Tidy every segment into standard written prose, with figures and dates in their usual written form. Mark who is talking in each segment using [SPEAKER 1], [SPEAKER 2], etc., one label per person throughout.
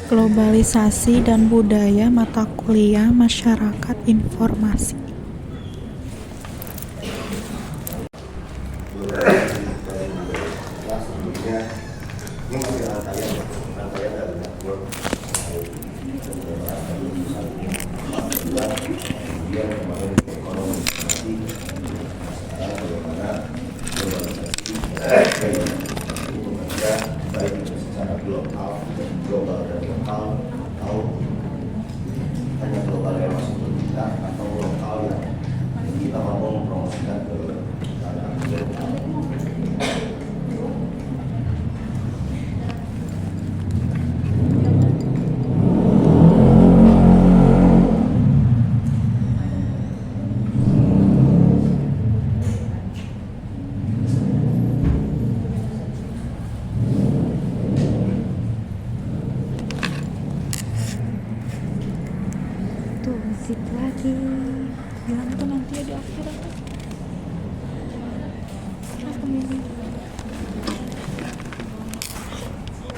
[SPEAKER 1] Globalisasi dan Budaya mata kuliah Masyarakat Informasi.
[SPEAKER 2] Baik secara global dan lokal, atau hanya global yang masuk ke kita, atau lokal yang kita mampu mempromosikan ke tanah global.
[SPEAKER 1] Tuh, musik lagi. Bilang tuh nanti ya di akhirat tuh. Apa ini?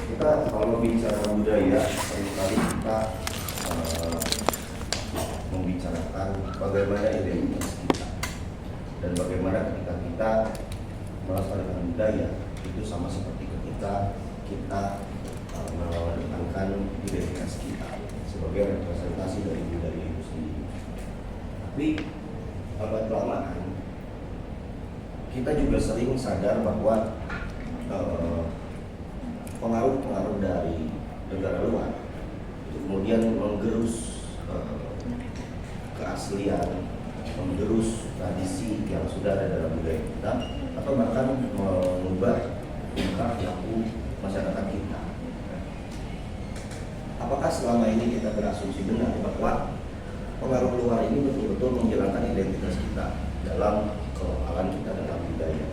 [SPEAKER 2] Kita kalau bicara budaya, seringkali kita membicarakan bagaimana identitas kita dan bagaimana ketika kita melestarikan budaya itu sama seperti ketika kita mengedepankan identitas kita sebagai representasi dari budaya itu sendiri. Tapi lambat kelamaan kita juga sering sadar bahwa pengaruh-pengaruh dari negara luar itu kemudian menggerus keaslian, menggerus tradisi yang sudah ada dalam budaya kita, atau bahkan mengubah tingkah laku masyarakat kita. Apakah selama ini kita berasumsi benar bahwa pengaruh luar ini betul-betul menghilangkan identitas kita dalam kelokalan kita dalam budaya?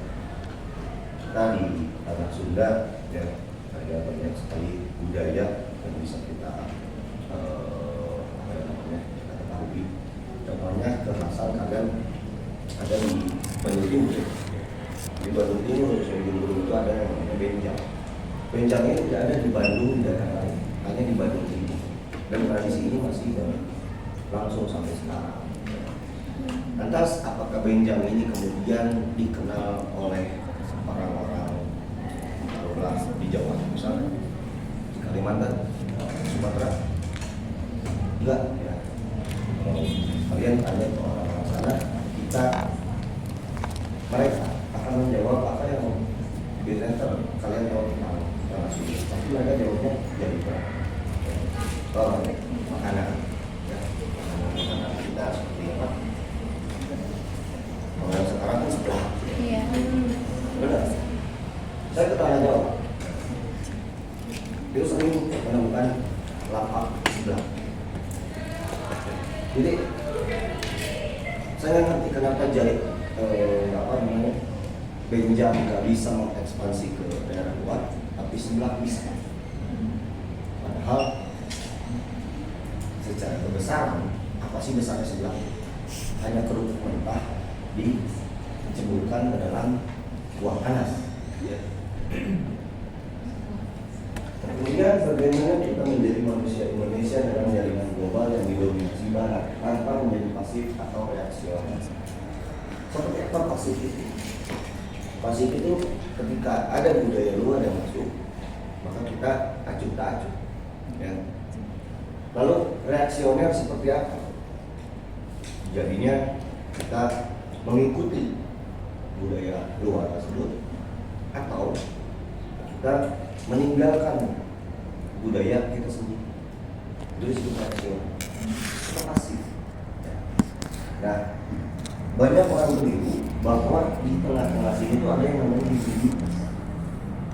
[SPEAKER 2] Kita di tanah Sunda ya, ada banyak sekali budaya yang bisa kita kita ketahui. Contohnya kekhasan kalian ada di Bandung Timur. Di Bandung Timur, itu ada yang namanya benjang. Benjang ini tidak ada di Bandung dan daerah lain, hanya di Bandung Timur. Dan tradisi ini masih langsung sampai sekarang. Lantas apakah benjang ini kemudian dikenal oleh orang-orang di Jawa misalnya, di Kalimantan, Sumatera? Enggak ya. Kalian tanya ke orang-orang sana, mereka akan menjawab apa yang biasanya kalian tahu tentang tanah Sunda. Tapi mereka jawabnya jadi berapa? Makanan ya, makanan kita seperti apa? Kalau sekarang kan setelah benar. Saya ke Tanah Jawa, itu sering menemukan lapak sebelah. Jadi saya ngerti kenapa benjang nggak bisa mengekspansi ke daerah luar, tapi sebelah bisa. Padahal secara kebesaran, apa sih besarnya sebelah? Hanya kerupuk mentah diceburkan ke dalam kuah panas. Kemudian bagaimana kita menjadi manusia Indonesia dalam jaringan global yang didominasi Barat tanpa menjadi pasif atau reaksioner? Seperti apa pasif itu? Pasif itu ketika ada budaya luar yang masuk, maka kita acuh tak acuh. Ya. Lalu reaksioner seperti apa? Jadinya kita mengikuti budaya luar tersebut, atau kita meninggalkan budaya kita sendiri. Itu disebut reaksioner. Itu pasif. Nah, banyak orang keliru bahwa di tengah-tengah sini itu ada yang namanya hibriditas.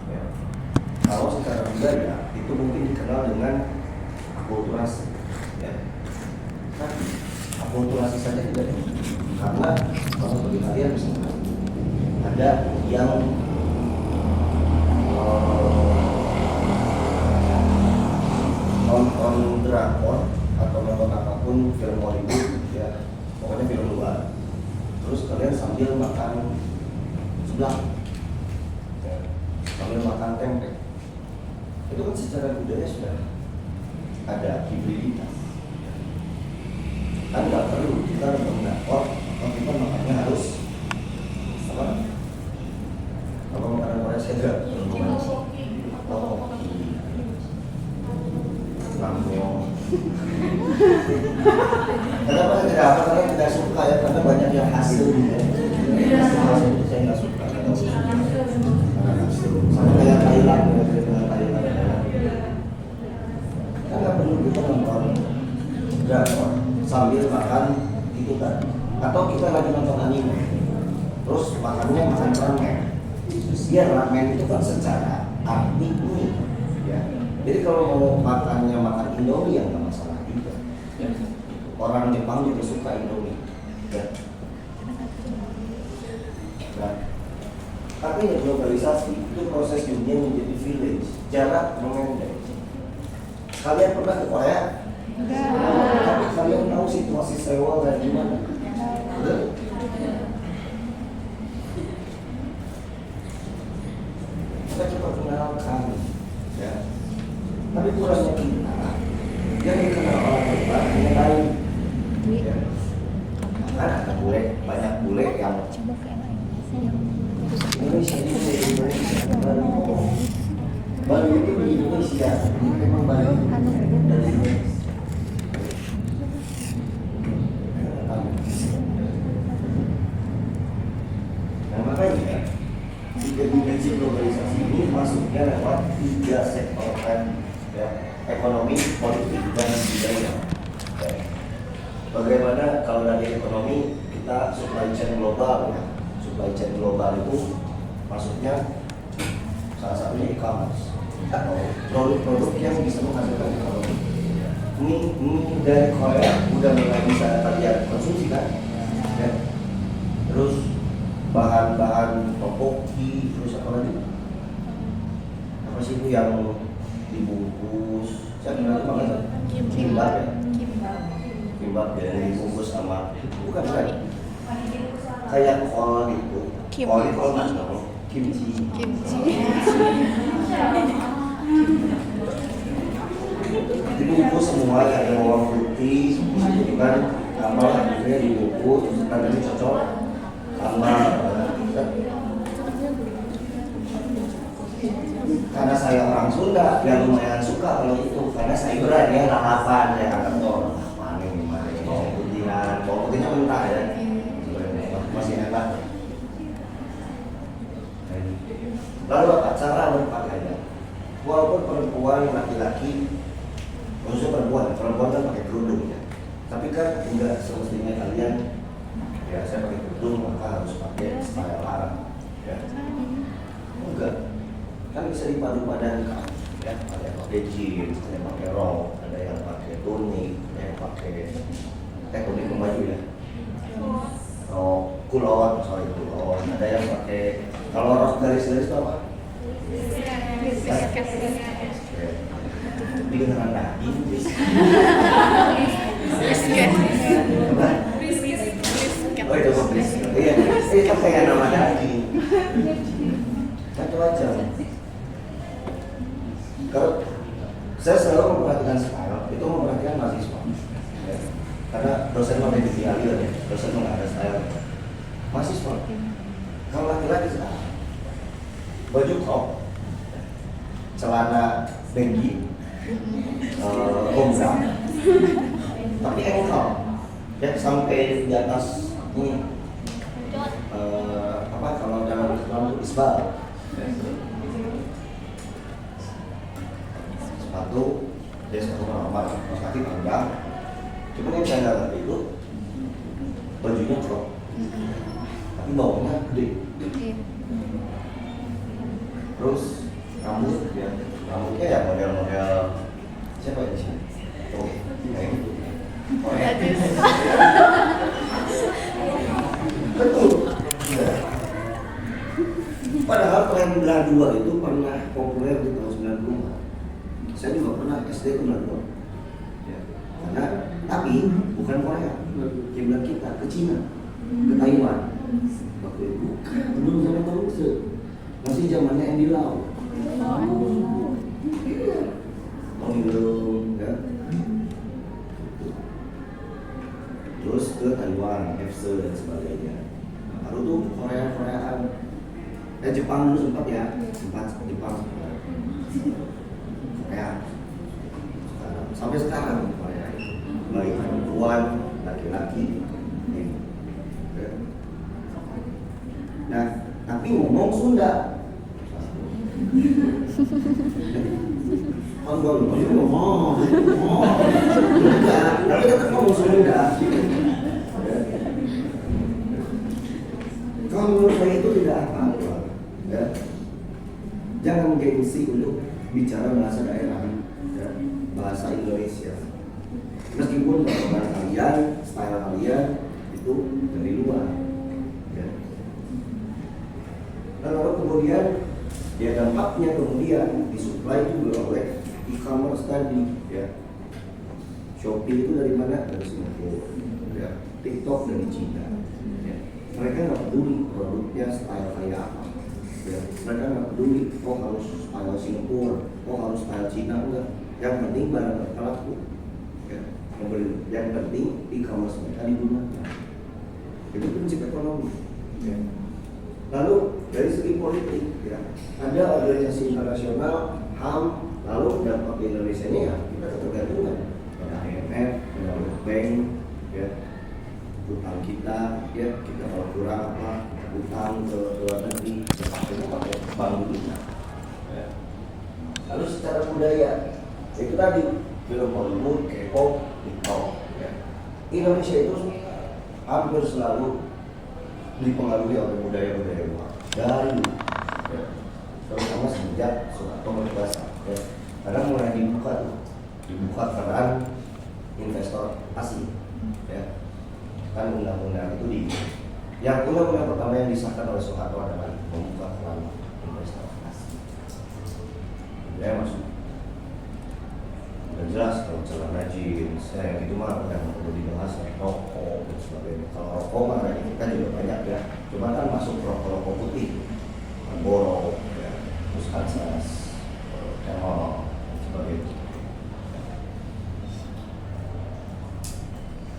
[SPEAKER 2] Ya. Kalau secara budaya itu mungkin dikenal dengan akulturasi. Ya. Tapi akulturasi saja tidak cukup, karena kalau bagi kalian misalnya ada yang nonton drakor atau nonton apapun film Hollywood ya, pokoknya film luar, terus kalian sambil makan seblak ya, sambil makan tempe, itu kan secara budaya sudah ada hibriditas. Kan nggak perlu kita mengenal kita makannya harus apa makanan Korea sedap ramyeon. Kenapa tidak apa? Karena tidak suka ya, karena banyak yang hasil gitu. Hasil itu saya nggak suka. Sama kayak Thailand, kan nggak perlu kita nonton drakor sambil makan itu kan. Atau kita lagi nonton anime, terus makannya makan ramen. Biar ramen itu kan secara arti ini, ya. Jadi kalau mau makannya makan Indomie yang nggak masalah juga. Ya. Orang Jepang juga suka Indomie. Ya. Nah, artinya globalisasi itu proses dunia menjadi village, jarak memendek. Kalian pernah ke Korea?
[SPEAKER 1] Enggak.
[SPEAKER 2] Tapi kalian tahu situasi Seoul dan gimana? Betul? Kita coba kenalkan, ya. Tapi kurangnya kita yang dikenal orang kita hanya lain. Ya. Kan ada bule, banyak bule yang Indonesia Bali itu di Indonesia, memang Bali dari Indonesia. Nah makanya tiga dimensi globalisasi ini masuknya lewat 3 sektor kan, ya, ekonomi, politik, dan budaya. Ya. Bagaimana kalau dari ekonomi kita supply chain global, ya. Supply chain global itu maksudnya salah satunya e-commerce atau produk-produk yang bisa menghasilkan ekonomi. Ini dari Korea udah mulai bisa kalian konsumsi kan, ya. Terus bahan-bahan topoki, terus apa lagi? Apa sih itu yang dibungkus? Saya kenal itu makanya kimbap ya. Kimbap dari dibungkus sama bukan kan? Kayak kol gitu. Kol mas dong. Kimchi. Dibungkus semua ada bawang putih, itu kan tambah akhirnya dibungkus, terus nanti cocok tambah. Karena saya orang Sunda, ya lumayan suka kalau itu, karena sayuran ya lalapan ya kantor, bawang putihnya mentah ya, masih enak. Lalu apa cara berpakaian? Walaupun perempuan laki-laki, maksudnya perempuan kan pakai kerudung ya. Tapi kan enggak semestinya kalian, ya saya pakai kerudung maka harus pakai style Arab, ya. Enggak, kan bisa dipadu-padankan, ya. Ada yang pakai jeans, ada yang pakai rok, ada yang pakai tunik, ada yang pakai tunik baju ya. Rok kulon, ada yang pakai, kalau rok garis-garis itu apa? Ini beneran daging, oh itu kok brisket, iya, itu kayak nama daging. Macam-macam. Kalau saya selalu memperhatikan style, itu memperhatikan mahasiswa. Ya. Karena dosen mau jadi alir ya, dosen mau nggak ada style. Mahasiswa, kalau laki-laki sekarang baju crop, celana baggy, gombrang, tapi ankle, ya sampai di atas ini. Apa kalau dalam Islam itu isbal, sepatu, dia sepatu normal, kaos kaki panjang. Cuma yang saya nggak ngerti itu bajunya crop, tapi bawahnya gede. Terus rambutnya ya model-model siapa di sini? Oh, kayak gitu. Oh ya. Betul. Ya. Padahal tren belah dua itu pernah populer di tahun 90-an. Saya juga pernah SD belah dua. Ya. Karena tapi bukan Korea, kiblat kita ke Cina, ke Taiwan. Waktu itu belum sama masih zamannya Andy Lau. Mengilung, ya. ke Taiwan, FC dan sebagainya. Nah, baru tuh Koreaan. Jepang dulu sempat ya, Jepang Korea. Sampai sekarang Korea baik perempuan, laki-laki. Nah, tapi ngomong Sunda. Ngomong. Enggak, tapi tetap ngomong Sunda. Kalau menurut saya itu tidak apa-apa. Ya. Jangan gengsi untuk bicara bahasa daerah, ya. Bahasa Indonesia. Meskipun bahasa kalian, style kalian itu dari luar. Ya. Lalu kemudian ya dampaknya kemudian disuplai juga oleh e-commerce tadi, ya. Shopee itu dari mana? Dari Singapura, ya. TikTok dari Cina. Ya. Mereka nggak peduli produknya style kayak apa, ya. Mereka nggak peduli, oh harus style Singapura, oh harus style Cina, enggak. Yang penting barang terlaku, ya. Yang penting e-commerce mereka digunakan. Itu prinsip ekonomi, ya. Lalu dari segi politik, ya, ada organisasi internasional HAM, lalu dampak di Indonesia ini ya kita ketergantungan pada IMF, pada World Bank, ya. Utang kita, ya, kita kalau kurang apa, kita utang ke luar negeri, kita pakai bank kita. Ya. Lalu secara budaya, itu tadi film Hollywood, K-pop, TikTok. Ya. Indonesia itu hampir selalu dipengaruhi oleh budaya-budaya luar dari, ya, terutama sejak Soeharto berkuasa, ya. Karena mulai dibuka keran investor asing, ya. Kan undang-undang itu yang undang-undang pertama yang disahkan oleh Soeharto adalah membuka keran investor asing. Ya masuk. Udah jelas kalau celana jeans, yang itu mah udah perlu dibahas, rokok dan sebagainya. Kalau rokok mah kita juga banyak, ya. Cuma kan masuk rokok putih, Marlboro, ya, terus Kansas, Camel, dan sebagainya.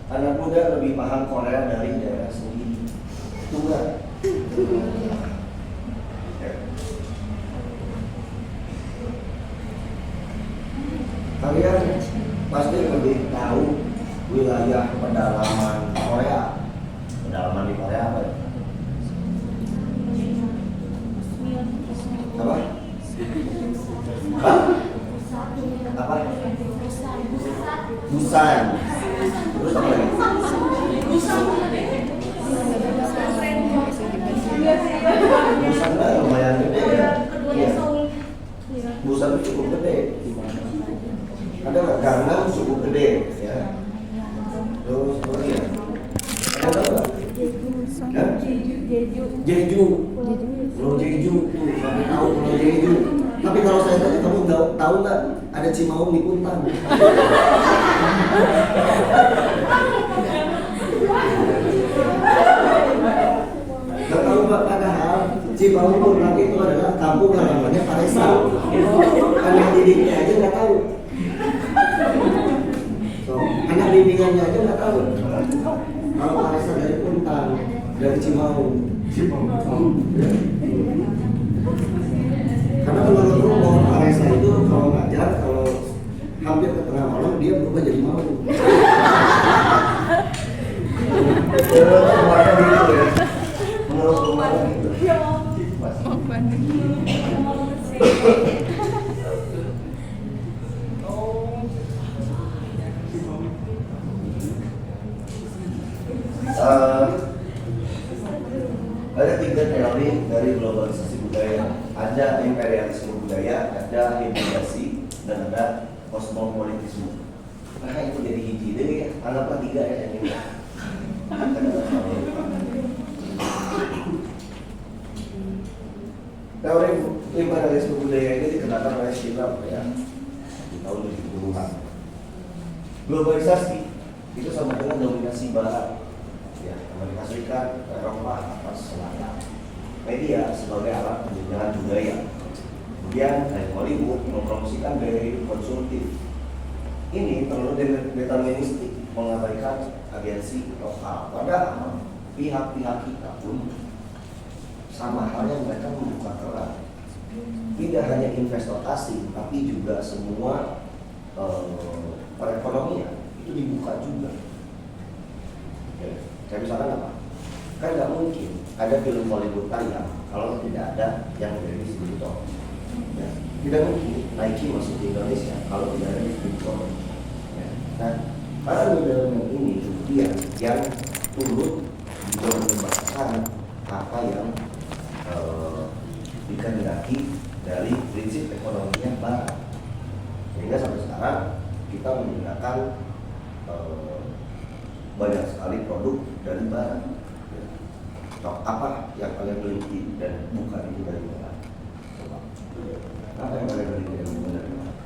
[SPEAKER 2] Anak muda lebih paham Korea dari daerah sendiri. Itu enggak? Ya. Kalian pasti lebih tahu wilayah pedalaman Korea. Pedalaman di Korea apa ya? Apa? Apa? Busan. Terus apa lagi? Busan lah lumayan gede, ya. Busan itu cukup gede. Ada nggak? Gangnam cukup gede, ya. Terus apa lagi ya? Ada nggak? Jeju. Pulau Jeju tuh, kami tahu Pulau Jeju. Tapi kalau saya tanya, kamu tahu nggak ada Cimaung di Kuntang? Nggak tahu Pak, padahal Cimaung Kuntang itu adalah kampung halamannya Paresa. Anak didiknya aja nggak tahu. So, anak bimbingannya aja nggak tahu. Kalau Paresa dari Kuntang, dari Cimaung. Karena menurutku pohon Paresa itu kalau ngajar, kalau hampir ke tengah malam dia berubah jadi mau. Menurut keluarga gitu ya. Menurut keluarga gitu. Ada 3 teori dari globalisasi budaya. Ada imperialisme budaya, ada imigrasi, dan ada kosmopolitisme. Nah itu jadi hiji deh ya, anggaplah 3 ya yang ini. Teori imperialisme budaya ini dikenakan oleh Schiller ya di tahun 70-an. Globalisasi itu sama dengan dominasi barat, ya, Amerika Serikat, Eropa atas selatan. Media sebagai alat penjajahan budaya. Kemudian Hollywood mempromosikan gaya hidup konsumtif. Ini terlalu deterministik. mengabaikan agensi lokal. Padahal pihak-pihak kita pun sama halnya mereka membuka keran. Tidak hanya investor asing, tapi juga semua perekonomian itu dibuka juga. Ya, kayak misalkan apa? Kan nggak mungkin ada film Hollywood tayang kalau tidak ada yang dari distributor. Ya, tidak mungkin Nike masuk di Indonesia kalau tidak ada distributor. Ya, nah, para middleman ini kemudian yang turut juga menyebabkan apa yang dikehendaki dari prinsip ekonominya Barat, sehingga sampai sekarang kita menggunakan banyak sekali produk dari Barat. Apa yang kalian beli dan bukan itu dari Barat? Apa yang kalian beli dan bukan dari Barat?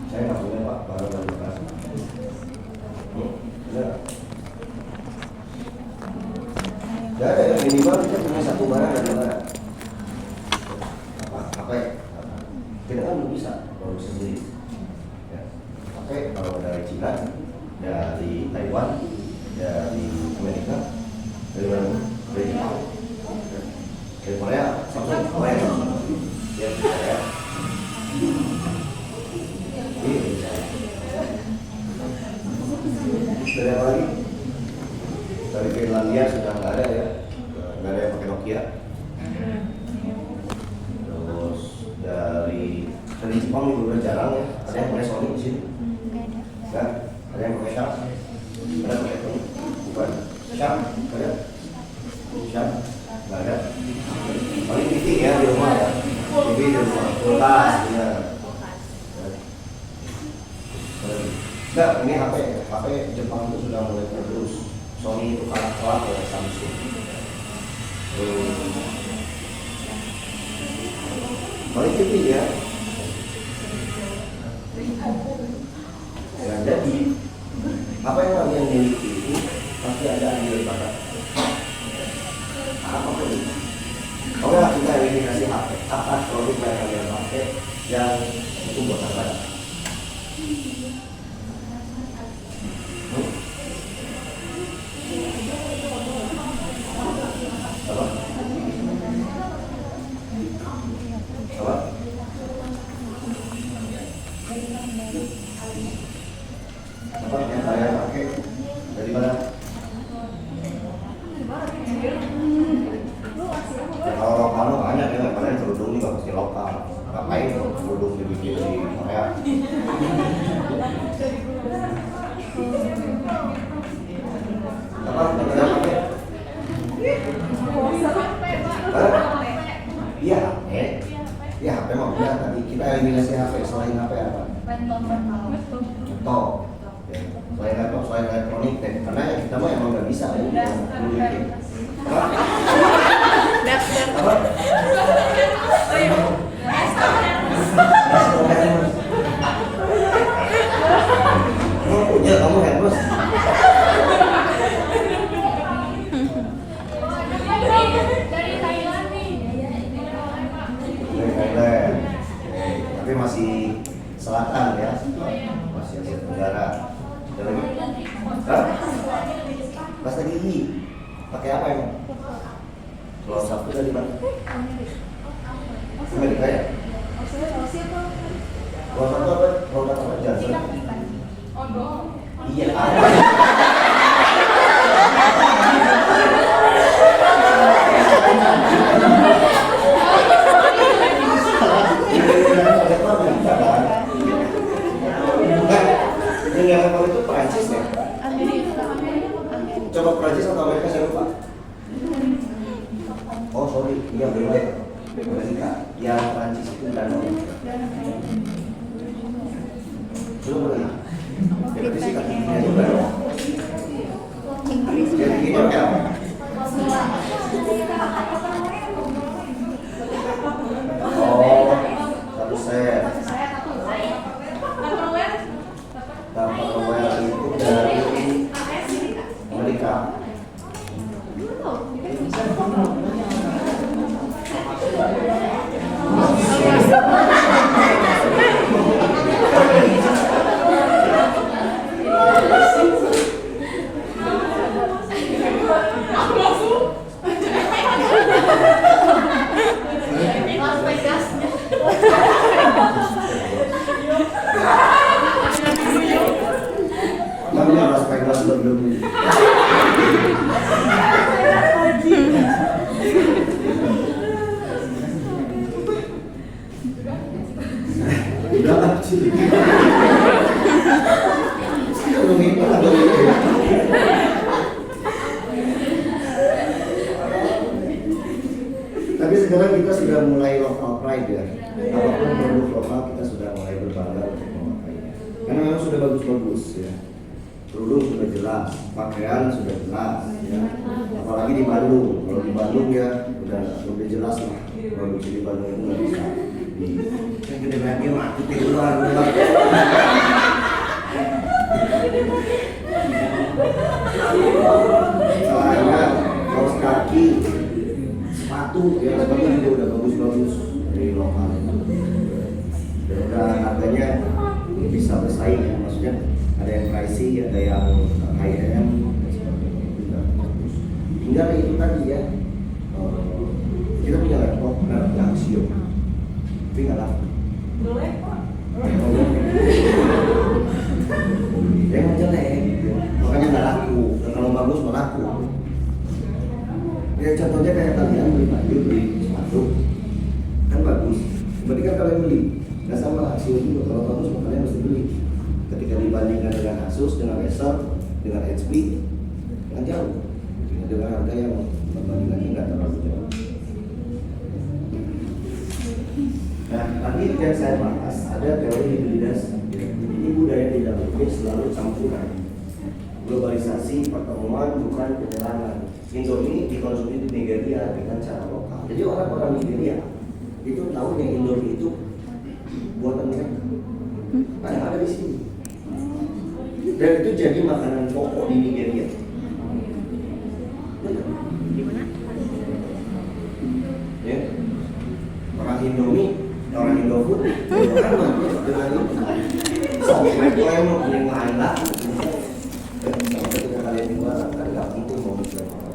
[SPEAKER 2] Saya nggak punya Pak, baru dari Barat. Benar. Gak ada yang minimal kita punya satu barang dari Barat. Apa ya? Kita kan belum bisa produksi sendiri. Ya. Oke, kalau dari Cina, dari Taiwan, dari Amerika, dari mana? Dari Jepang, dari Korea, Samsung, Korea, ya Korea. Dari apa lagi? Dari Finlandia sudah nggak ada ya, nggak ada yang pakai Nokia. Terus dari Jepang juga jarang ya, ada yang pakai Sony di sini. Nggak, ada yang pakai Sharp, ada pakai Sony, bukan Sharp, ada Sharp, nggak ada. Paling TV ya di rumah ya, TV di rumah, kulkas, ya. Nggak, ini HP Jepang itu sudah mulai terus. Sony itu kalah telak oleh Samsung. Paling TV ya. Ya, jadi apa yang kalian miliki itu pasti ada andil Barat. Apa ini? Oke, kita ini kasih HP. Apa produk yang kalian pakai yang itu buatan Barat? Apa yang kalian pakai dari mana? Ya, kalau lokal banyak ya, kalian kerudung juga pasti lokal. Ngapain kerudung dibikin di Korea? Apa yang kalian pakai? Iya HP. Iya HP mah udah tadi kita eliminasi HP. Selain HP apa? Laptop. Selain laptop, selain elektronik, karena kita mah emang nggak bisa ya. Apa? Kamu punya, kamu handphone.
[SPEAKER 3] Dari Thailand nih.
[SPEAKER 2] Dari Thailand. Tapi masih selatan ya. Masih Asia Tenggara. Ada lagi? Hah? Pasta gigi. Pakai apa emang? Kalau Sabtu dari mana? Amerika ya? Kalau Sabtu apa? Produk apa? Johnson? Iya, apa? Yang level itu Prancis ya? Coba Prancis atau Amerika saya lupa. Oh sorry, iya benar. Amerika. Yang Prancis itu danau. Belum lagi. Jadi fisika tingginya juga. Jadi ini pakai apa? Oh, satu set. Tupperware itu dari Amerika. Namanya harus pakai gelas belum. Udah lah, sih. Tapi sekarang kita sudah mulai local pride ya. Apapun produk lokal kita sudah mulai berbangga untuk memakainya. Karena memang sudah bagus-bagus ya. Kerudung sudah jelas, pakaian sudah jelas ya. Apalagi di Bandung. Kalau di Bandung ya udah lebih jelas lah. Produksi di Bandung itu nggak bisa di yang gede lagi mah aku tiduran. Celana, kaos kaki, sepatu ya sepatu juga udah bagus-bagus dari lokal itu. Dan udah harganya bisa bersaing ya, maksudnya ada yang pricey, ada yang high end, tinggal itu tadi ya. Kita punya laptop merek Axio, tapi nggak laku. Emang jelek, makanya nggak laku. Dan kalau bagus nggak laku. Ya contohnya kayak kalian beli baju, beli sepatu, kan bagus. Berarti kan kalian beli, nggak sama Axio juga. Kalau bagus kalian mesti beli. Ketika dibandingkan dengan Asus, dengan Acer, dengan HP, kan jauh. Dengan harga yang perbandingannya nggak terlalu jauh. Nah, tadi yang saya bahas ada teori hibridas. Ini budaya di dalamnya selalu campuran. Globalisasi, pertemuan, bukan penyerangan. Indomie dikonsumsi di Nigeria dengan cara lokal. Jadi orang-orang Nigeria itu tahu yang Indomie itu buatan mereka. Ada di sini. Dan itu jadi makanan pokok di Nigeria.
[SPEAKER 1] Gimana?
[SPEAKER 2] Ya. Orang Indomie, orang Indofood, kan dengan itu. Sampai lemon yang lain lah. Sama ketika kalian jualan, kan nggak penting mau jual apa.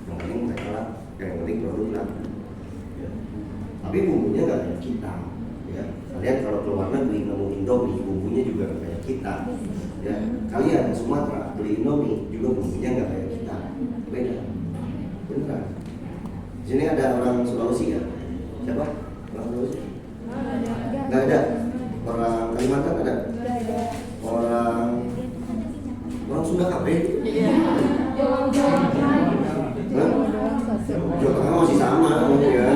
[SPEAKER 2] Yang penting mereka lah, yang penting produk lah. Ya. Tapi bumbunya nggak kayak kita. Ya. Kalian kalau keluar negeri nemu Indomie, bumbunya juga nggak kayak kita. Ya. Kalian di Sumatera beli Indomie juga bumbunya nggak kayak kita. Beda. Beneran. Di sini ada orang Sulawesi ya? Siapa? Orang Sulawesi? Nggak ada. Orang Kalimantan ada? Orang Sunda KB? Jawa Tengah masih sama ya.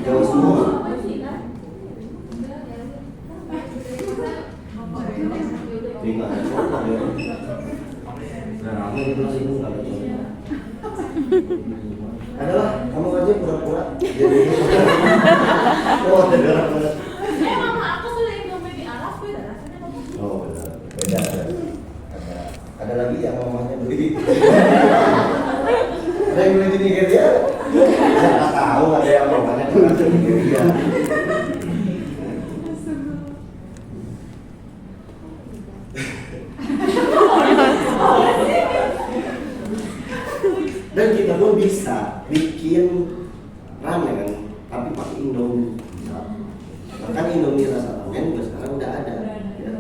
[SPEAKER 2] Jawa semua. Tinggal contoh ya. Nah, ramai itu masih nggak ada contoh. Adalah kamu aja pura-pura jadi. Oh, ada banget.
[SPEAKER 3] Mama aku beli Indomie di Arab beda rasanya apa?
[SPEAKER 2] Oh, beda. Ada lagi yang mamanya beli. Ada yang beli di Nigeria? Saya nggak tahu ada yang mamanya beli di Nigeria. Dan kita pun bisa bikin ramen tapi pakai Indomie. Bahkan Indomie rasa ramen juga sekarang udah ada ya.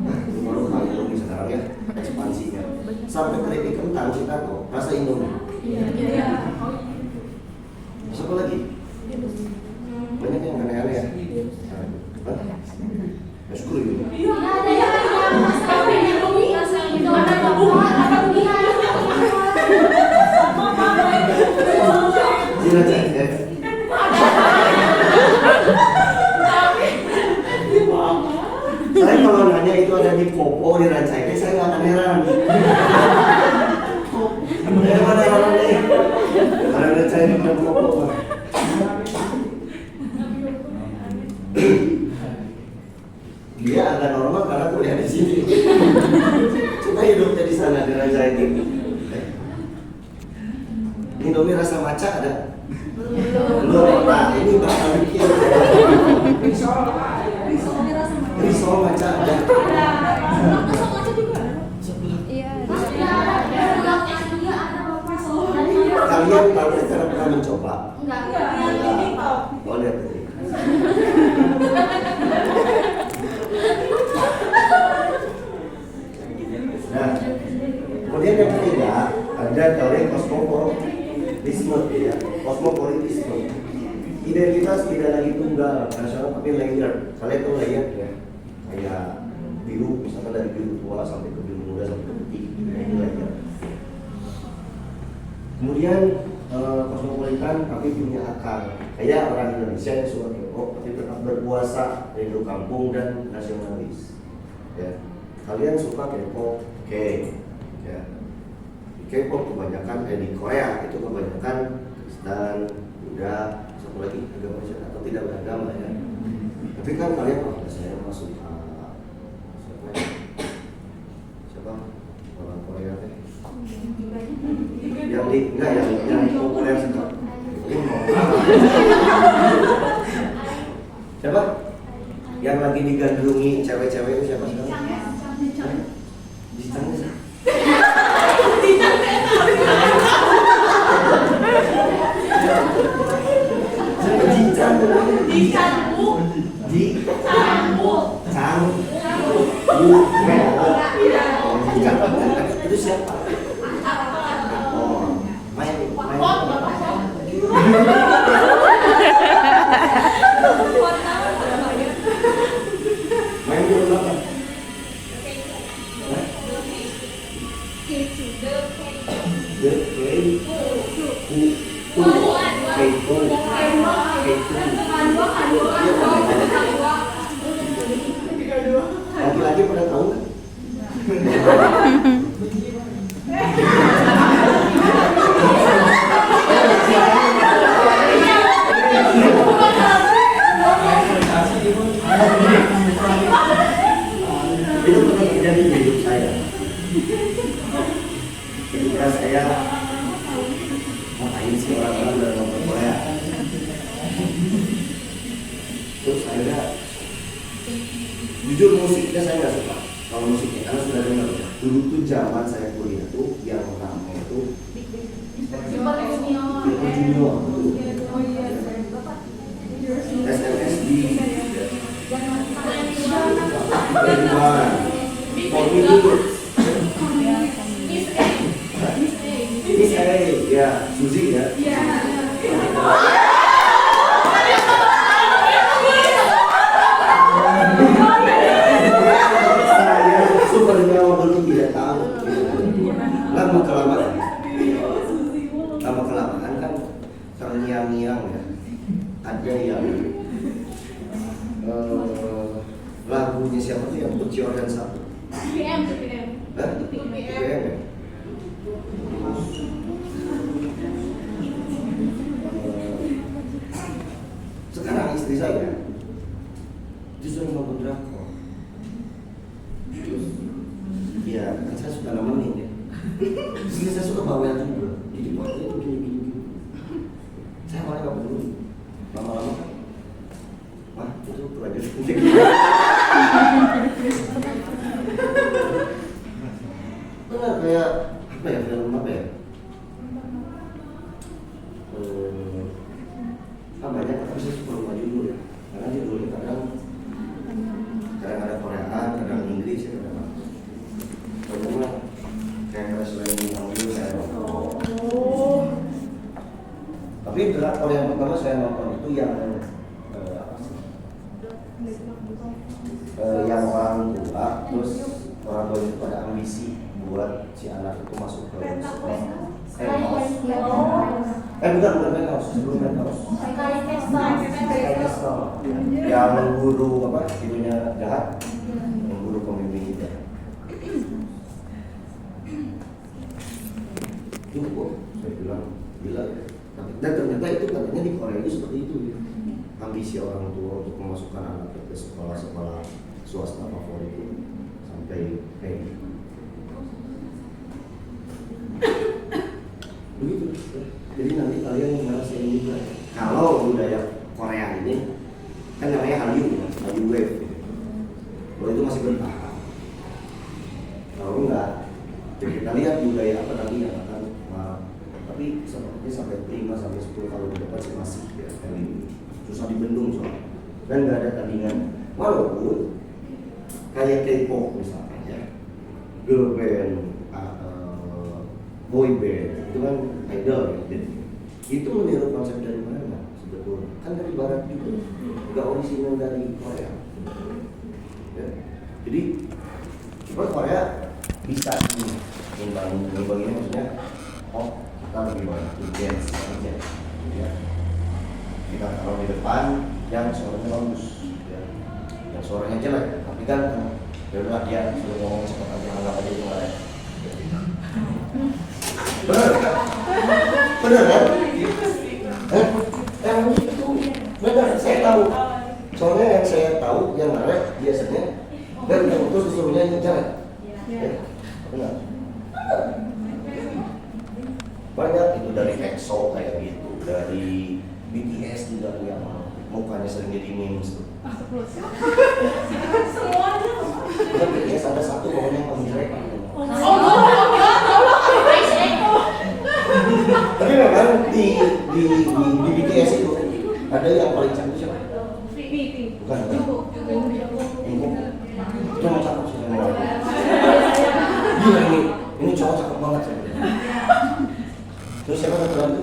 [SPEAKER 2] Nah, baru kali Indomie sekarang ya ekspansinya. Sampai keripik kentang kita kok rasa Indomie.
[SPEAKER 3] Iya.
[SPEAKER 2] Siapa lagi? Banyak yang aneh-aneh ya. Syukur gitu.
[SPEAKER 3] Iya, ada yang masak Indomie rasa Indomie ada buah, ada buah.
[SPEAKER 2] Cina ya. Saya kalau nanya itu ada di Popo di Rancaikek, saya nggak akan heran. Dari mana heran nih? Ada Rancaikek dan Popo. Dia agak normal karena kuliah di sini. Cuma hidupnya di sana di Rancaikek. Indomie rasa maca ada? Belum. Nah, ini bakal bikin. Risol maca ada.
[SPEAKER 3] Iya.
[SPEAKER 2] Kalian tahu cara pernah mencoba?
[SPEAKER 3] Enggak.
[SPEAKER 2] Oh, lihat tadi. Nah, kemudian yang ketiga ada teori kosmopolitisme, ya. Kosmopolitisme. Identitas tidak lagi tunggal, nasional tapi layer. Kalian tahu layer ya? Kayak biru, misalkan dari biru tua sampai ke biru muda sampai ke putih, ini layer. Kemudian kosmopolitan tapi punya akar. Kayak orang Indonesia yang suka K-pop tapi tetap berpuasa, rindu kampung dan nasionalis. Ya. Kalian suka K-pop, oke. Ya. Di K-pop kebanyakan di Korea itu kebanyakan Kristen, Buddha, satu lagi agama atau tidak beragama ya. Tapi kan kalian saya masuk siapa orang Korea teh? Yang populer sekali. Siapa? Yang lagi digandrungi cewek-cewek itu siapa sekarang? Dicang sih. Itu siapa? Oh, main. Main dulu apa? Laki-laki pada tahu kan? Itu pernah terjadi di hidup saya. Ketika saya ngapain sih orang-orang dari nonton Korea, terus saya jujur musiknya saya nggak suka. Kalau musiknya karena sudah dengar dulu tuh zaman saya kuliah tuh yang ramai itu Junior SNSD Miss A, ya Suzy ya. Saya sebenarnya belum tidak tahu. Lama kelamaan kan terngiang-ngiang ya. Ada yang lagunya siapa tuh yang Put Your Hands Up?
[SPEAKER 3] BM.
[SPEAKER 2] Hah? BM ya? Sekarang istri saya justru nonton drakor. Terus, ya kan saya suka nemenin ya. Terus saya suka bawel juga. Jadi buat itu gini. Saya malah nggak peduli. Lama-lama kan, wah itu pelajar penting. Benar kayak apa ya, film apa ya? Banyak tapi saya suka lupa judul ya. Karena judulnya kadang ada Koreaan, kadang Inggris ya, kadang pokoknya kayak selain Inggris saya nonton. Tapi drakor yang pertama saya nonton itu yang yang orang tua, terus orang tua itu pada ambisi buat si anak itu masuk ke sekolah. Bukan penthouse, sebelum penthouse. Yang mengguru apa? Ibunya jahat, mengguru pemimpin kita. Itu kok saya bilang gila ya. Dan ternyata itu katanya di Korea itu seperti itu ya. Ambisi orang tua untuk memasukkan anak ke sekolah-sekolah swasta favorit itu sampai begitu. Jadi nanti kalian ngerasain juga kalau budaya Korea ini kan namanya Hallyu ya, Hallyu Wave. Kalau itu masih bertahan. Kalau enggak, jadi kita lihat budaya apa nanti yang akan tapi seperti sampai 5 sampai 10 kalau di depan sih masih ya kali ini susah dibendung soalnya dan nggak ada tandingan walaupun kayak K-pop misalkan ya girl band, boy band itu kan idol ya jadi itu meniru konsep dari mana sebetulnya kan dari barat juga nggak orisinal dari Korea ya. Jadi coba Korea bisa ngimbang ini maksudnya kita lebih banyak dance aja ya. Kita taruh di depan yang suaranya bagus ya. Yang suaranya jelek tapi kan ya udah dia sudah ngomong cepat aja anggap aja itu nggak ada bener kan? Emang itu benar saya tahu soalnya yang saya tahu yang ngarep biasanya dan yang itu sesungguhnya yang jelek ya benar banyak itu dari EXO kayak gitu dari BTS juga yang mukanya sering jadi memes tuh
[SPEAKER 3] Semuanya.
[SPEAKER 2] BTS ada satu pokoknya yang paling jelek tapi memang di BTS itu ada yang paling cantik siapa? Bukan itu yang cakep sih gila ini cowok cakep banget sebenarnya terus siapa satu lagi?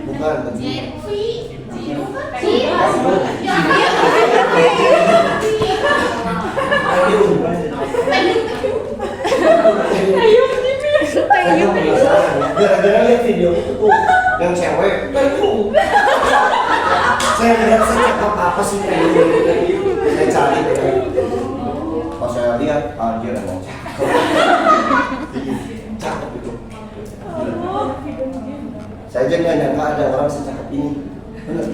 [SPEAKER 2] Bukan gara-gara lihat video itu tuh yang cewek saya lihat secakap apa sih kayak gitu saya cari pas saya lihat anjir emang cakep itu saya aja nggak nyangka ada orang secakep ini bener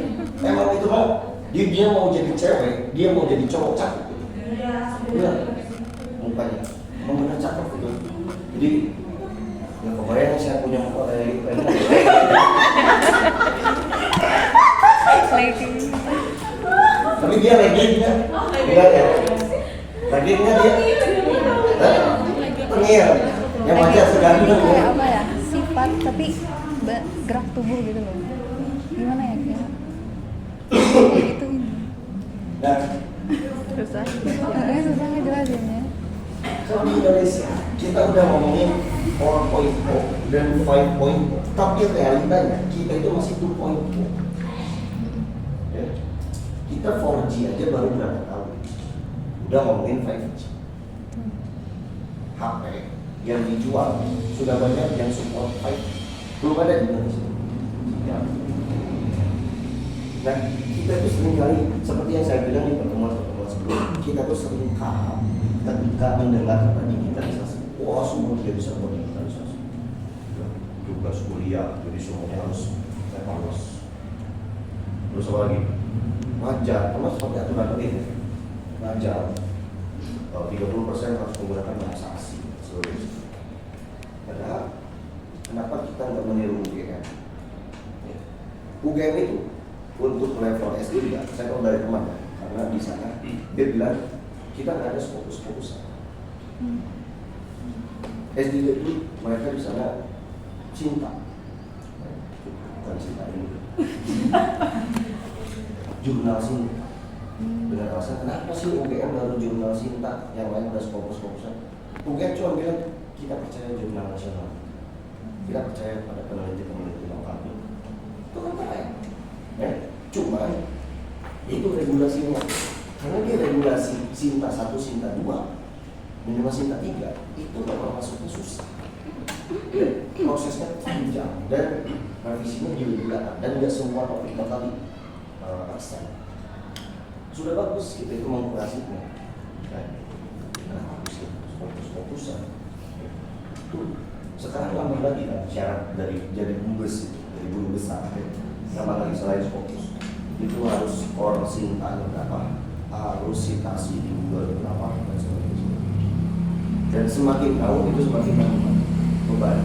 [SPEAKER 2] emang itu mau dia mau jadi cewek dia mau jadi cowok cakep bener mukanya emang bener cakep itu jadi ya kebayang saya punya muka kayak gitu tapi dia legendnya enggak ya legendnya dia tengil yang wajah seganteng
[SPEAKER 4] kayak apa ya sifat tapi gerak tubuh gitu loh gimana ya kayak gitu
[SPEAKER 2] nah
[SPEAKER 4] susah ngejelasinnya.
[SPEAKER 2] kalau di Indonesia kita udah ngomongin 4.0 dan 5.0 tapi realitanya kita itu masih 2.0 ya. Kita 4G aja baru berapa tahun udah ngomongin 5G HP yang dijual sudah banyak yang support 5G belum ada di Indonesia ya. Nah kita tuh sering kali seperti yang saya bilang di pertemuan-pertemuan sebelumnya kita tuh sering kalah ketika mendengar kata digitalisasi wah semua dia bisa buat digitalisasi tugas kuliah jadi semuanya harus evaluas terus apa lagi wajar karena seperti aturan ini wajar 30% harus menggunakan bahasa asing seluruh padahal kenapa kita nggak meniru UGM UGM itu untuk level SD juga saya tahu dari teman ya karena di sana dia bilang kita nggak ada fokus-fokusan SD itu mereka di sana cinta bukan cinta ini jurnal cinta dengan alasan kenapa sih UGM baru jurnal cinta yang lain udah fokus-fokusan UGM cuma bilang kita percaya jurnal nasional kita percaya pada peneliti-peneliti lokal itu kan keren ya cuman itu regulasinya karena dia regulasi Sinta 1, Sinta 2 minimal Sinta 3 itu kalau masuknya susah prosesnya panjang dan revisinya gila-gilaan dan nggak semua topik bakal aksen sudah bagus kita itu mengkurasinya nah harus fokus-fokusan sekarang nambah lagi kan syarat dari jadi bubes itu dari guru besar nambah lagi selain fokus itu harus core Sintanya berapa harus citasi di Google berapa dan sebagainya dan semakin tahu itu semakin nambah beban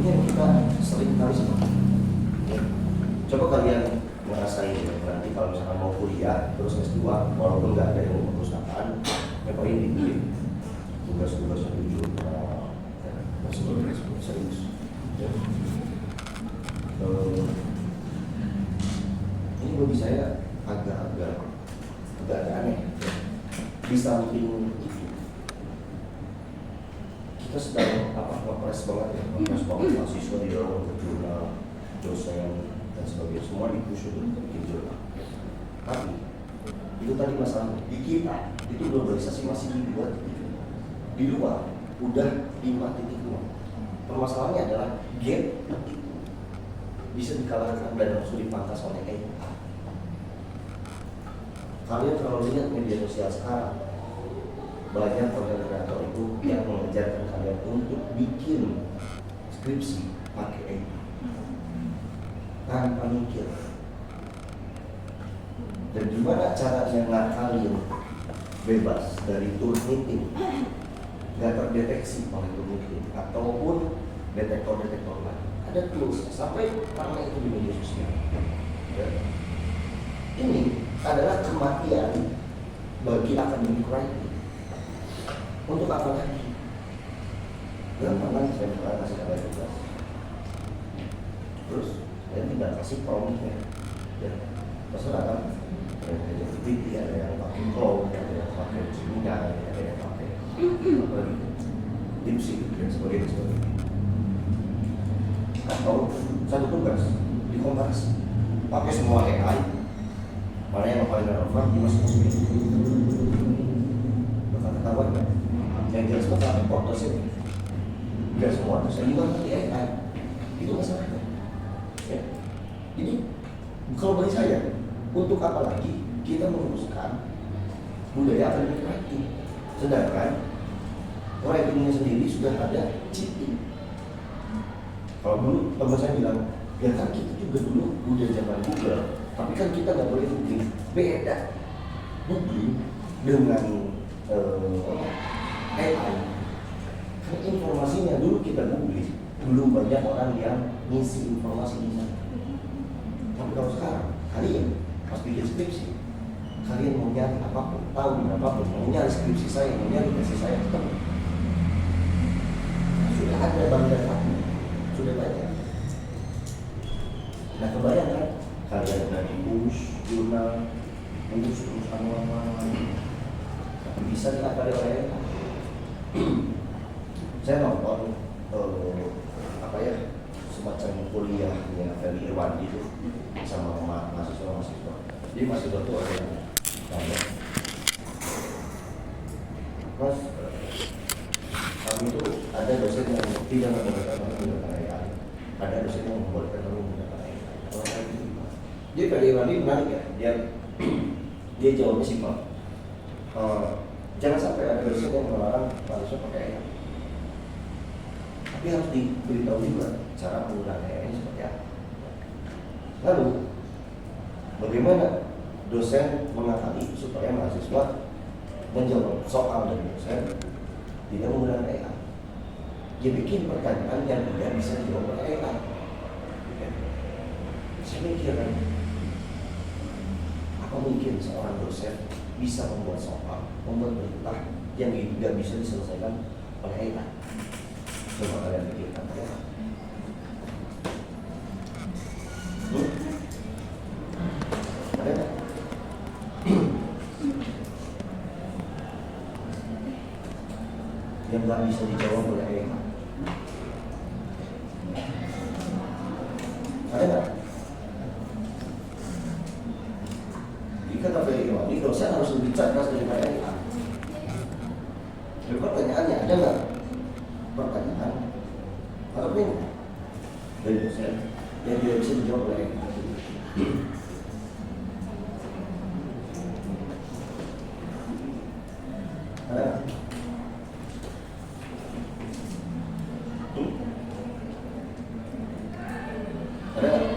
[SPEAKER 2] ini yang kita sering kali seperti coba kalian ngerasain ya nanti kalau misalkan mau kuliah terus S2 walaupun nggak ada ilmu perpustakaan, ya paling dikit tugas-tugas yang jujur masih serius. Ya. Ini bagi saya agak aneh. Di samping itu kita sedang ngepres banget ya, ngepres banget mahasiswa di dalam jurnal, dosen dan sebagainya, semua dipush untuk bikin jurnal. Tapi itu tadi masalahnya di kita itu globalisasi masih di 2.0. Di luar udah 5.0. Permasalahannya adalah gap itu bisa dikalahkan dan langsung dipangkas oleh AI. Kalian kalau lihat media sosial sekarang, banyak konten kreator itu yang mengajarkan kalian untuk bikin skripsi pakai AI tanpa mikir. Dan gimana caranya ngakalin bebas dari tool meeting, nggak terdeteksi oleh tool meeting ataupun detektor lain. Ada tools sampai karena itu di media sosial. Ya. Ini adalah kematian bagi akademik writing. Untuk apa lagi? Gampang saya pernah kasih kalian tugas. Terus saya tinggal kasih prompt-nya. Ya, terserah kan. Ada yang VT, ada yang pakai Cloud, ada yang pakai Gemini, ada yang pakai apa lagi? DeepSeek dan sebagainya. Atau satu tugas dikomparasi, pakai semua AI. Mana yang paling relevan dimasukin bakal ketahuan kan? Yang jelas bakal ada foto sih. Gak semua dosen juga ngerti AI. Itu masalahnya. Ya. Jadi kalau bagi saya, untuk apa lagi kita meneruskan budaya akademik writing? Sedangkan writingnya sendiri sudah ada cheating. Kalau dulu teman saya bilang, ya kan kita juga dulu udah zaman Google, tapi kan kita nggak boleh googling. Beda googling dengan AI. Karena informasinya dulu kita googling, belum banyak orang yang ngisi informasi di sana. Tapi kalau sekarang, kalian pas bikin skripsi, kalian mau nyari apapun, tahu apapun, mau nyari skripsi saya, mau nyari tesis saya, ketemu. Sudah ada banyak aku, sudah banyak. Nah kebayang kan, kalian udah di-push, jurnal, terus anual, tapi bisa diakali oleh saya nonton semacam kuliahnya dari Irwan itu sama mahasiswa. Jadi mahasiswa itu ada yang tanya, Mas, kami itu ada dosen yang tidak menggunakan AI, ada dosen yang membolehkan kami menggunakan AI. Kalau saya itu gimana? Jadi Pak Irwan ini menarik ya, dia jawabnya simpel. Jangan sampai ada dosen yang melarang mahasiswa pakai AI. Tapi harus diberitahu juga cara penggunaan AI ini seperti apa. Lalu, bagaimana dosen mengakali supaya mahasiswa menjawab soal dari dosen tidak menggunakan AI? Dia bikin pertanyaan yang tidak bisa dijawab oleh AI. Saya mikir kan, apa mungkin seorang dosen bisa membuat soal, membuat perintah yang tidak bisa diselesaikan oleh AI? Coba kalian pikirkan ya. Ada nggak? Yang nggak bisa dijawab oleh AI? Ada nggak? Jika kata Irwan, dosen harus lebih cerdas daripada AI. Jadi pertanyaannya, ada nggak pertanyaan atau ini dari dosen yang tidak bisa dijawab oleh AI? Ada nggak? Ada nggak?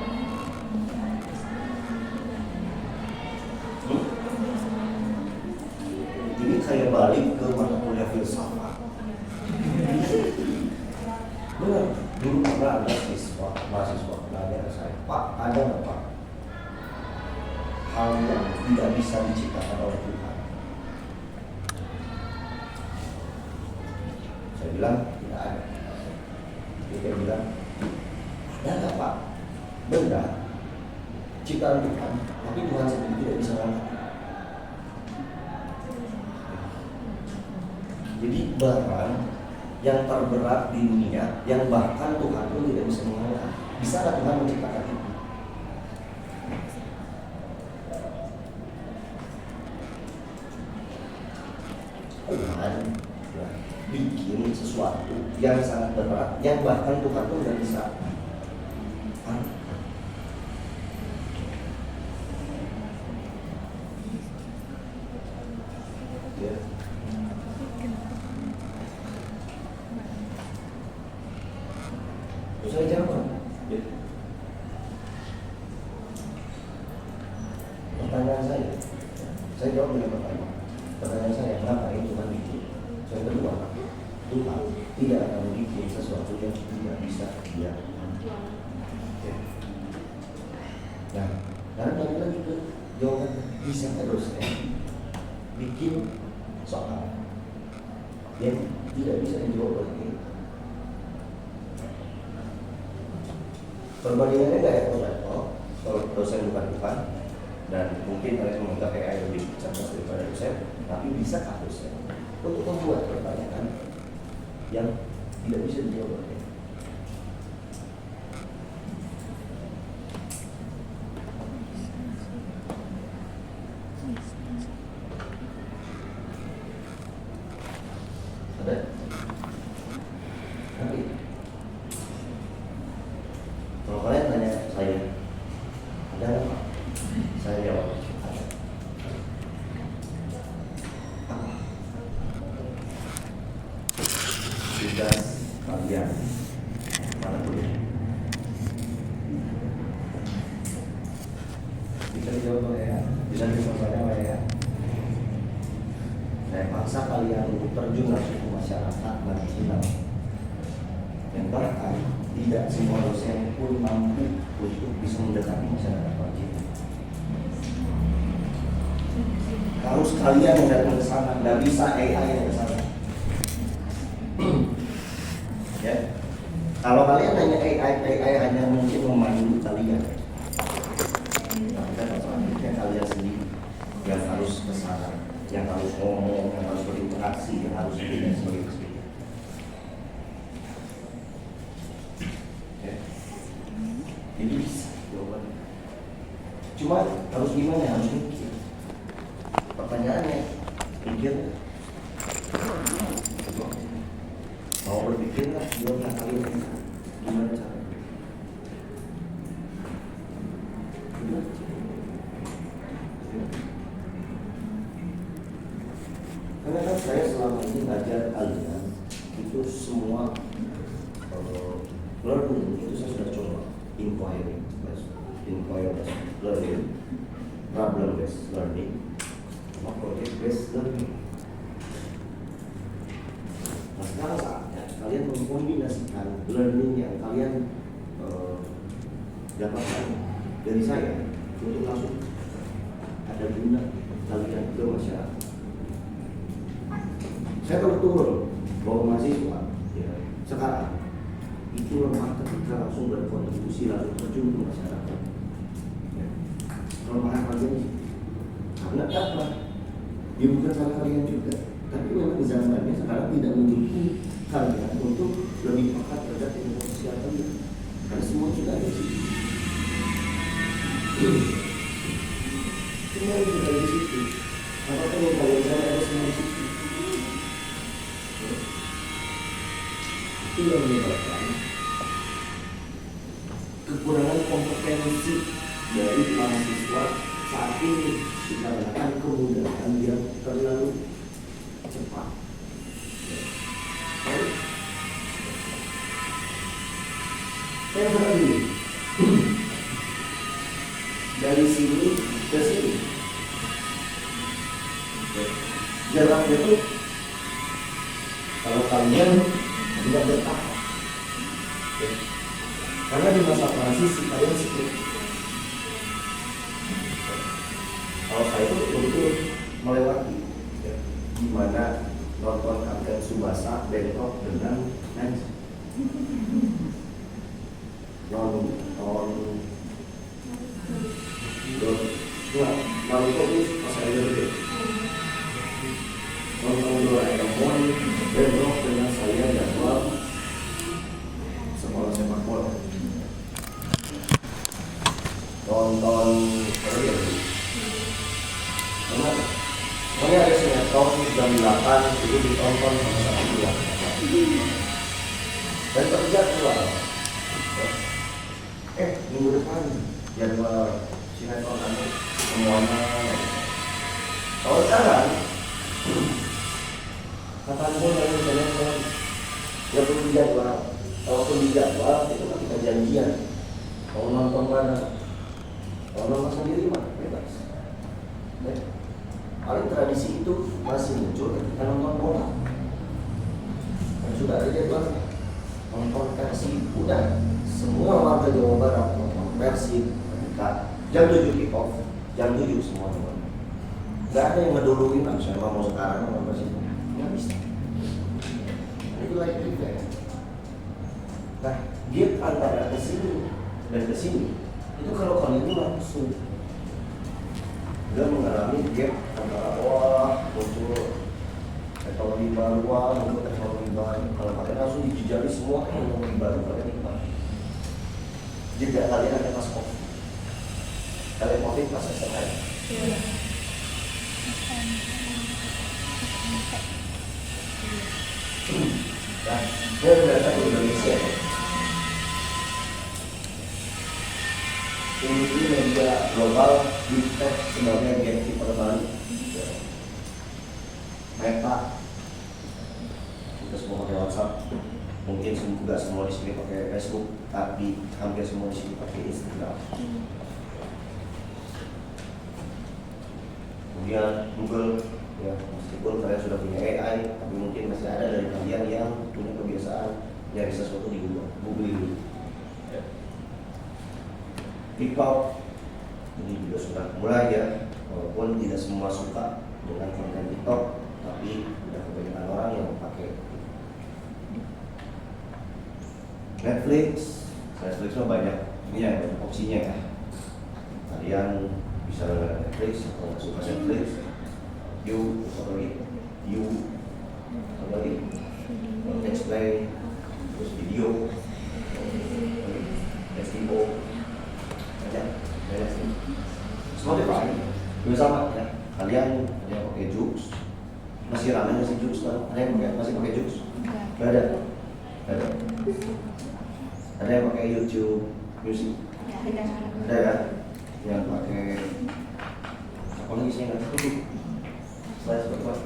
[SPEAKER 2] Ini kayak balik ke mata kuliah filsafat. Benar, dulu pernah ada mahasiswa nanya ke saya, Pak, ada nggak Pak hal tidak bisa diciptakan oleh Tuhan. Saya bilang tidak ada. Dia bilang, ada nggak Pak? Benda ciptaan Tuhan, tapi Tuhan sendiri tidak bisa mengangkat. Jadi barang yang terberat di dunia, yang bahkan Tuhan pun tidak bisa mengangkat, bisa nggak Tuhan menciptakan itu? Tuhan bikin sesuatu yang sangat berat, yang bahkan Tuhan pun tidak bisa angkat. Ya. Saya jawab. Ya. Pertanyaan saya jawab dengan pertanyaan. Pertanyaan saya, kenapa ini Tuhan bikin? Yang kedua, Tuhan tidak akan bikin sesuatu yang tidak bisa Dia. Ya. Nah, karena balik lagi ke jawaban bisa terus ya. Bikin soal yang tidak bisa dijawab oleh kita. Perbandingannya nggak apple-to-apple. Kalau dosen bukan Tuhan, dan mungkin kalian menganggap AI lebih cerdas daripada dosen, tapi bisakah dosen untuk membuat pertanyaan yang tidak bisa dijawab oleh kita? Ada? Tapi kalau kalian tanya saya, ada apa? Saya jawab, ada. Apa? Tugas kalian mana boleh? Bisa dijawab oleh ya? Bisa dijawab oleh ya? Saya paksa kalian untuk terjun langsung ke masyarakat marginal. Yang bahkan tidak semua dosen pun mampu untuk bisa mendekati masyarakat marginal. Harus kalian yang datang ke sana, nggak bisa AI yang ke sana. Ya, kalau kalian hanya AI hanya mungkin memandu kalian. Nah, kan selanjutnya kalian sendiri yang harus ke sana, yang harus ngomong, yang harus berinteraksi, yang harus ini dan sebagainya. Ya. Jadi bisa jawabannya. Cuma harus gimana? Harus mikir. Pertanyaannya, mikir. Mau berpikir lah, jawablah kalian. Gimana caranya? Karena kan saya selama ini ngajar kalian itu semua learning itu saya sudah coba inquiry based learning, problem based learning, sama project based learning. Nah sekarang saatnya kalian mengkombinasikan learning yang kalian dapatkan dari saya untuk langsung ada guna kalian ke masyarakat. Saya tahu betul bahwa mahasiswa ya, sekarang itu lemah ketika langsung berkontribusi langsung terjun ke masyarakat. Ya. Kelemahan kalian karena apa? Ya bukan salah kalian juga, tapi memang zamannya sekarang tidak mendukung kalian untuk lebih pekat terhadap ilmu sosial kalian. Karena semua sudah ada di situ. Semua sudah ada di situ. Apapun yang kalian cari ada semua di situ. Itu yang menyebabkan kekurangan kompetensi dari mahasiswa saat ini dikarenakan kemudahan yang terlalu cepat. Saya berani dari sini ke sini. Jaraknya itu kalau kalian tidak bertahap, karena di masa transisi kalian seperti Kalau saya itu betul-betul melewati ya, gimana nonton Kapten Tsubasa bentrok dengan Nanji. Naruto itu pas saya gede. Nonton Doraemon bentrok dengan saya jadwal sekolah sepak bola. Nonton apa ya? Pokoknya ada sinetron jam 8 itu ditonton sama satu keluarga. Dan terjadwal. Minggu depan jadwal sinetron anu semuanya. Kalau sekarang kapanpun dari sinetron ya perlu dijadwal. Kalaupun dijadwal itu kan kita janjian. Mau nonton mana? Kalau nonton sendiri mah bebas. Paling tradisi itu masih muncul ketika nonton bola. Dan sudah ada jadwal nonton Persib, udah semua warga Jawa Barat nonton Persib ketika jam 7 kick off, jam 7 semua nonton. Gak ada yang ngeduluin lah, saya mau sekarang nonton Persib, nggak bisa. Itu like event. Nah, gap antara kesini dan kesini itu kalau kalian itu langsung dia mengalami gap antara muncul teknologi baru, muncul teknologi baru. Kalau kalian langsung dijejali semua teknologi baru kalian nikmat. Jeda kalian ada pas COVID, kalian COVID pas SMR. Nah, dia datang ke Indonesia. Industri media global di tag sebagai gatekeeper baru. Meta, kita semua pakai WhatsApp, mungkin nggak semua di sini pakai Facebook, tapi hampir semua di sini pakai Instagram. Kemudian Google, ya meskipun kalian sudah punya AI, tapi mungkin masih ada dari kalian yang punya kebiasaan nyari sesuatu di Google dulu. TikTok ini juga sudah mulai ya, walaupun tidak semua suka dengan konten TikTok, tapi ada kebanyakan orang yang pakai. Netflix mah banyak ini ya, banyak opsinya ya. Kalian bisa nonton Netflix atau suka Netflix, apa lagi, Let's Play, terus video, SEO. Spotify juga sama ya. Kalian ada yang pakai Joox, masih ramai masih Joox kan? Ada yang masih pakai Joox? Gak ada. Ada yang pakai YouTube Music? Ada ya. Yang pakai apa lagi sih nggak tahu? Saya Spotify.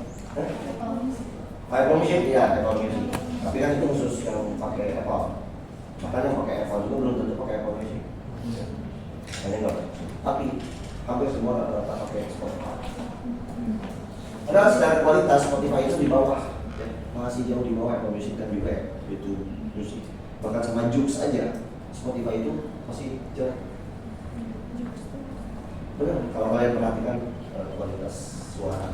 [SPEAKER 2] Apple Music ya, Apple Music. Tapi kan itu khusus yang pakai Apple. Bahkan yang pakai Apple juga belum tentu pakai Apple Music. Tapi hampir semua rata-rata pakai Spotify. Padahal secara kualitas Spotify itu di bawah, ya, masih jauh di bawah Apple Music dan juga YouTube Music. Bahkan sama Joox aja, Spotify itu masih jauh. Benar, kalau kalian perhatikan kualitas suara.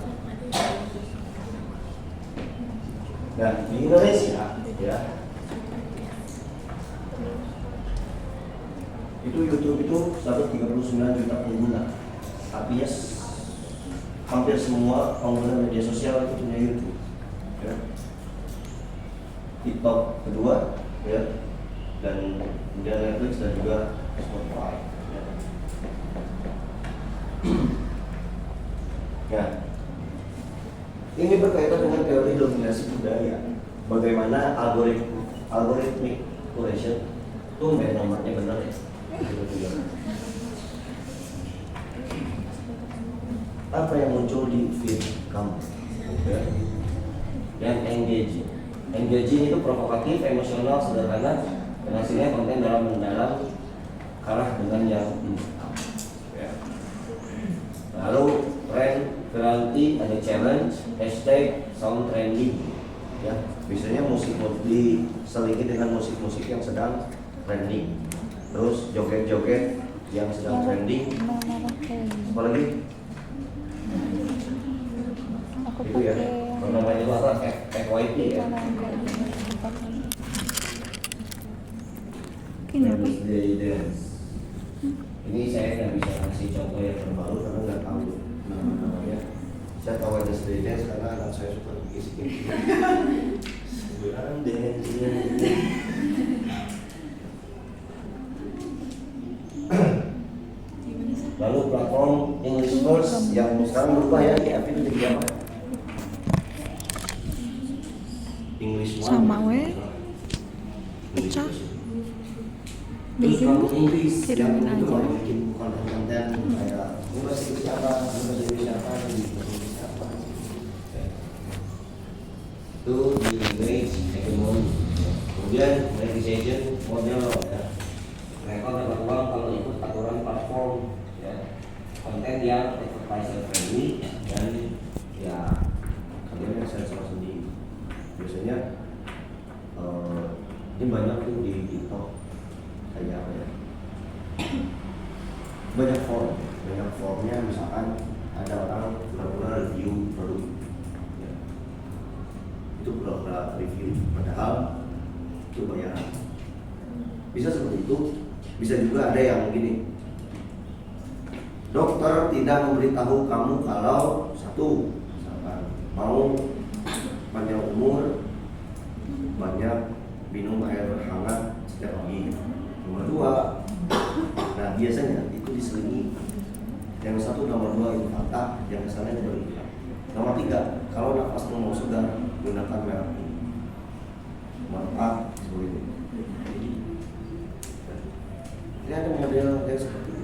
[SPEAKER 2] Dan di Indonesia, ya, itu YouTube itu 139 juta pengguna. Artinya hampir semua pengguna media sosial itu punya YouTube. Ya. TikTok kedua, ya, dan kemudian Netflix dan juga Spotify. Ya. Ya. Ini berkaitan dengan teori dominasi budaya. Bagaimana algoritmik curation itu nomornya benar ya. Apa yang muncul di feed kamu? Ya. Yang engaging itu provokatif, emosional, sederhana, dan hasilnya konten dalam mendalam, kalah dengan yang instan. Ya. Lalu trend, variety, ada challenge, hashtag, sound trending. Ya, biasanya musik diselingi dengan musik-musik yang sedang trending. Terus joget-joget yang sedang trending. Apalagi
[SPEAKER 4] aku
[SPEAKER 2] Itu ya.
[SPEAKER 4] pakai
[SPEAKER 2] Kalau namanya itu apa? FYP ya.
[SPEAKER 4] kalau enggak aku pakai
[SPEAKER 1] Ini apa?
[SPEAKER 2] Wednesday dance. Ini saya nggak bisa kasih contoh yang terbaru karena nggak tahu namanya. Saya tahu Wednesday dance karena anak saya suka bikin. Sebulan dance. Lalu platform English First yang sekarang berubah ya, di App itu jadi apa? English One.
[SPEAKER 1] Sama we.
[SPEAKER 2] English
[SPEAKER 1] Pecah.
[SPEAKER 2] First. Terus
[SPEAKER 1] Bikin,
[SPEAKER 2] kalau English yang
[SPEAKER 1] kirimin
[SPEAKER 2] itu
[SPEAKER 1] aja.
[SPEAKER 2] kalau bikin konten-konten kayak ini bahasa Inggris siapa, ini bahasa Inggris siapa, ini bahasa Inggris siapa. Itu di English hegemony. Kemudian monetization model ya. Mereka dapat uang kalau ikut aturan platform ya. Konten yang advertiser friendly dan ya kalian yang sensor sendiri. Biasanya ini banyak tuh di TikTok kayak apa ya? Banyak formnya misalkan ada orang pura-pura review produk ya. Itu pura-pura review padahal itu bayaran. Bisa seperti itu, bisa juga ada yang begini. Dokter tidak memberitahu kamu kalau satu, misalkan mau panjang umur, banyak minum air hangat setiap pagi. Nomor dua, nah biasanya itu diselingi. Yang satu nomor dua itu fakta, yang kesannya itu beriklan. Nomor tiga, kalau nafasmu mau segar, gunakan merek ini. Nomor empat, seperti itu. Ini ada model yang seperti itu.